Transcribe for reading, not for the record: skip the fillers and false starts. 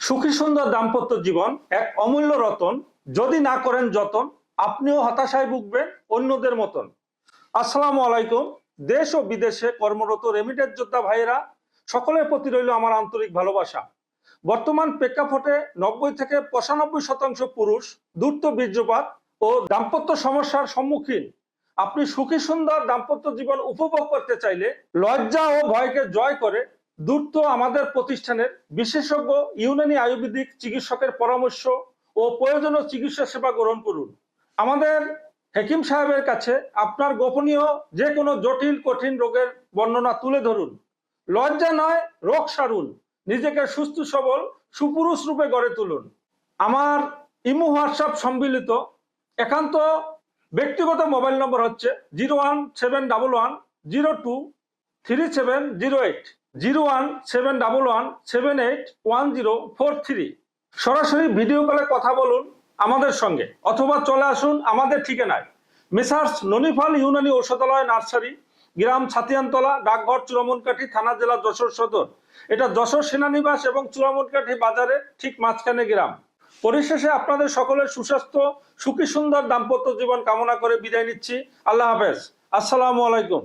সুখী সুন্দর দাম্পত্য জীবন এক অমূল্য রতন। যদি না করেন যতন, আপনিও হতাশায় ভুগবেন অন্যদের মতন। আসসালামু আলাইকুম। দেশ ও বিদেশে কর্মরত রেমিটেন্স যোদ্ধা ভাইয়েরা, সকলের প্রতি রইল আমার আন্তরিক ভালোবাসা। বর্তমান প্রেক্ষাপটে 90 থেকে 95% পুরুষ দ্রুত বীর্যপাত ও দাম্পত্য সমস্যার সম্মুখীন। আপনি সুখী সুন্দর দাম্পত্য জীবন উপভোগ করতে চাইলে লজ্জা ও ভয়কে জয় করে দ্রুত আমাদের প্রতিষ্ঠানের বিশেষজ্ঞ ইউনানি আয়ুর্বেদিক চিকিৎসকের পরামর্শ ও প্রয়োজনীয় চিকিৎসা সেবা গ্রহণ করুন। আমাদের হেকিম সাহেবের কাছে আপনার গোপনীয় যে কোনো জটিল কঠিন রোগের বর্ণনা তুলে ধরুন। লজ্জা নয়, রোগ সারুন। নিজেকে সুস্থ সবল সুপুরুষ রূপে গড়ে তুলুন। আমার ইমো হোয়াটসঅ্যাপ সম্মিলিত একান্ত ব্যক্তিগত মোবাইল নম্বর হচ্ছে 01711023708, 01711781043। সরাসরি ভিডিও কলে কথা বলুন আমাদের সঙ্গে, অথবা চলে আসুন আমাদের ঠিকানায় মেসার্স ননিফল ইউনানি ঔষধালয় নার্সারি, গ্রাম ছাতিয়ানতলা, ডাকঘর চূড়ামনকাঠি, থানা জেলা যশোর সদর। এটা যশোর সেনানিবাস এবং চূড়ামনকাঠি বাজারে ঠিক মাঝখানে গ্রাম। পরিশেষে আপনাদের সকলের সুস্বাস্থ্য, সুখী সুন্দর দাম্পত্য জীবন কামনা করে বিদায় নিচ্ছি। আল্লাহ হাফেজ। আসসালামু আলাইকুম।